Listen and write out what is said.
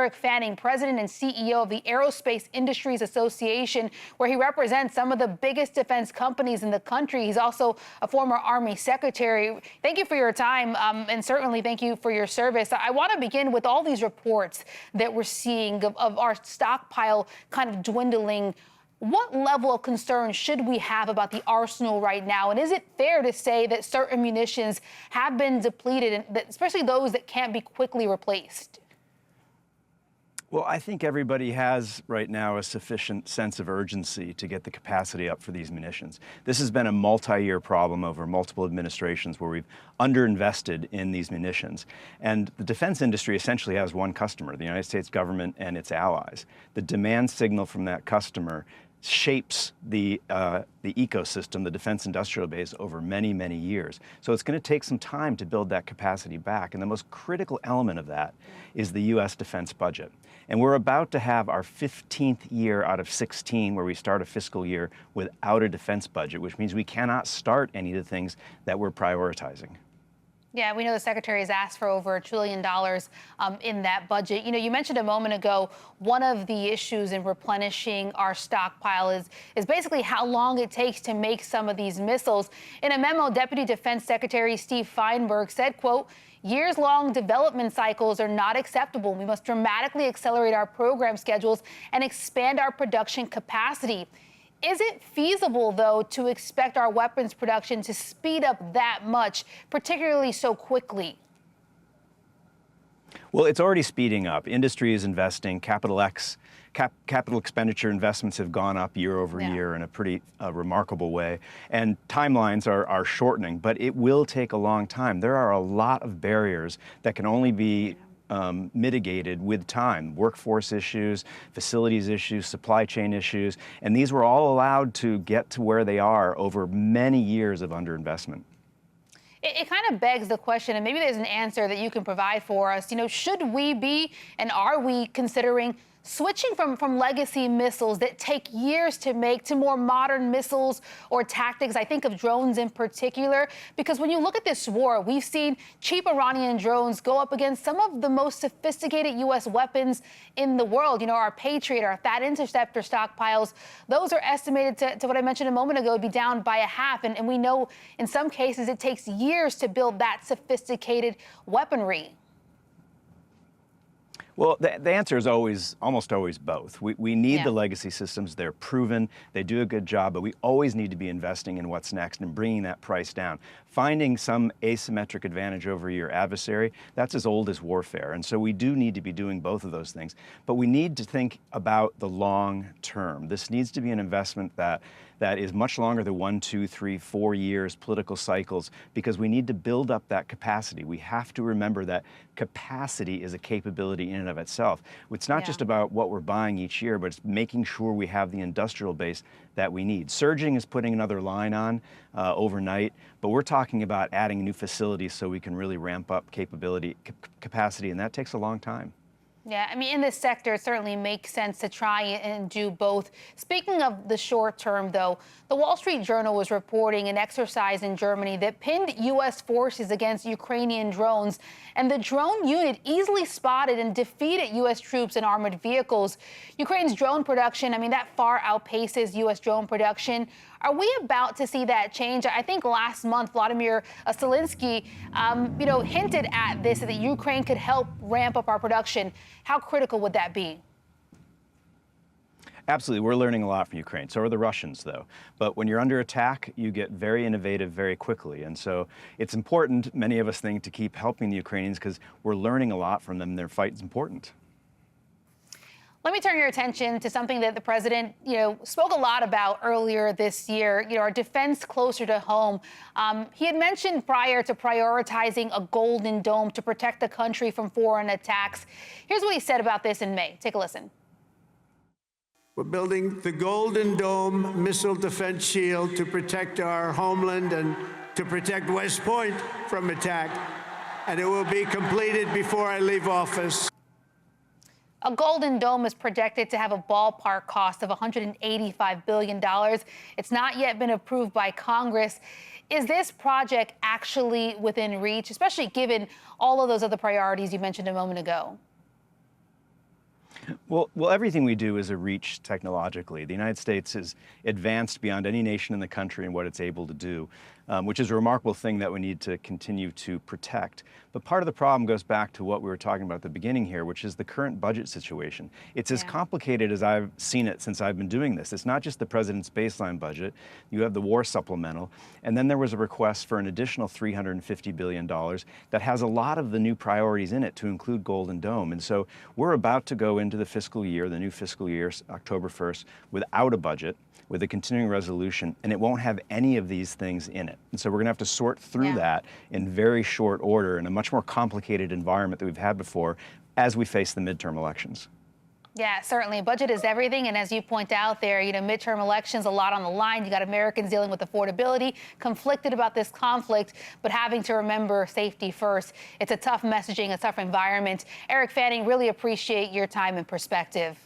Eric Fanning, president and CEO of the Aerospace Industries Association, where he represents some of the biggest defense companies in the country. He's also a former Army secretary. Thank you for your time, and certainly thank you for your service. I want to begin with all these reports that we're seeing of our stockpile kind of dwindling. What level of concern should we have about the arsenal right now? And is it fair to say that certain munitions have been depleted, and that, especially those that can't be quickly replaced? Well, I think everybody has right now a sufficient sense of urgency to get the capacity up for these munitions. This has been a multi-year problem over multiple administrations where we've underinvested in these munitions. And the defense industry essentially has one customer, the United States government and its allies. The demand signal from that customer shapes the ecosystem, the defense industrial base, over many, many years. So it's going to take some time to build that capacity back. And the most critical element of that is the U.S. defense budget. And we're about to have our 15th year out of 16 where we start a fiscal year without a defense budget, which means we cannot start any of the things that we're prioritizing. Yeah, we know the secretary has asked for over $1 trillion in that budget. You know, you mentioned a moment ago, one of the issues in replenishing our stockpile is basically how long it takes to make some of these missiles. In a memo, Deputy Defense Secretary Steve Feinberg said, quote, "Years-long development cycles are not acceptable. We must dramatically accelerate our program schedules and expand our production capacity." Is it feasible, though, to expect our weapons production to speed up that much, particularly so quickly? Well, it's already speeding up. Industry is investing. Capital expenditure investments have gone up year over year in a pretty remarkable way. And timelines are shortening, but it will take a long time. There are a lot of barriers that can only be mitigated with time. Workforce issues, facilities issues, supply chain issues, and these were all allowed to get to where they are over many years of underinvestment. It kind of begs the question, and maybe there's an answer that you can provide for us. You know, should we be, and are we considering switching from legacy missiles that take years to make to more modern missiles or tactics? I think of drones in particular, because when you look at this war, we've seen cheap Iranian drones go up against some of the most sophisticated U.S. weapons in the world. You know, our Patriot, our THAAD interceptor stockpiles, those are estimated to what I mentioned a moment ago, be down by a half. And we know in some cases it takes years to build that sophisticated weaponry. Well, the answer is almost always both. We need the legacy systems. They're proven. They do a good job, but we always need to be investing in what's next and bringing that price down. Finding some asymmetric advantage over your adversary, that's as old as warfare. And so we do need to be doing both of those things. But we need to think about the long term. This needs to be an investment that is much longer than 1, 2, 3, 4 years, political cycles, because we need to build up that capacity. We have to remember that capacity is a capability in and of itself. It's not just about what we're buying each year, but it's making sure we have the industrial base that we need. Surging is putting another line on overnight, but we're talking about adding new facilities so we can really ramp up capacity, and that takes a long time. Yeah, I mean, in this sector, it certainly makes sense to try and do both. Speaking of the short term, though, the Wall Street Journal was reporting an exercise in Germany that pinned U.S. forces against Ukrainian drones, and the drone unit easily spotted and defeated U.S. troops and armored vehicles. Ukraine's drone production, I mean, that far outpaces U.S. drone production. Are we about to see that change? I think last month, Vladimir Zelensky, hinted at this, that Ukraine could help ramp up our production. How critical would that be? Absolutely. We're learning a lot from Ukraine. So are the Russians, though. But when you're under attack, you get very innovative very quickly. And so it's important, many of us think, to keep helping the Ukrainians because we're learning a lot from them. Their fight is important. Let me turn your attention to something that the president, spoke a lot about earlier this year, our defense closer to home. He had mentioned prior to prioritizing a golden dome to protect the country from foreign attacks. Here's what he said about this in May. Take a listen. We're building the Golden Dome missile defense shield to protect our homeland and to protect West Point from attack. And it will be completed before I leave office. A Golden Dome is projected to have a ballpark cost of $185 billion. It's not yet been approved by Congress. Is this project actually within reach, especially given all of those other priorities you mentioned a moment ago? Well, everything we do is a reach technologically. The United States is advanced beyond any nation in the country in what it's able to do, which is a remarkable thing that we need to continue to protect. But part of the problem goes back to what we were talking about at the beginning here, which is the current budget situation. It's as complicated as I've seen it since I've been doing this. It's not just the president's baseline budget. You have the war supplemental, and then there was a request for an additional $350 billion that has a lot of the new priorities in it, to include Golden Dome. And so we're about to go into the fiscal year, the new fiscal year, October 1st, without a budget, with a continuing resolution, and it won't have any of these things in it. And so we're going to have to sort through that in very short order in a much more complicated environment than we've had before as we face the midterm elections. Yeah, certainly. Budget is everything. And as you point out there, midterm elections, a lot on the line. You got Americans dealing with affordability, conflicted about this conflict, but having to remember safety first. It's a tough messaging, a tough environment. Eric Fanning, really appreciate your time and perspective.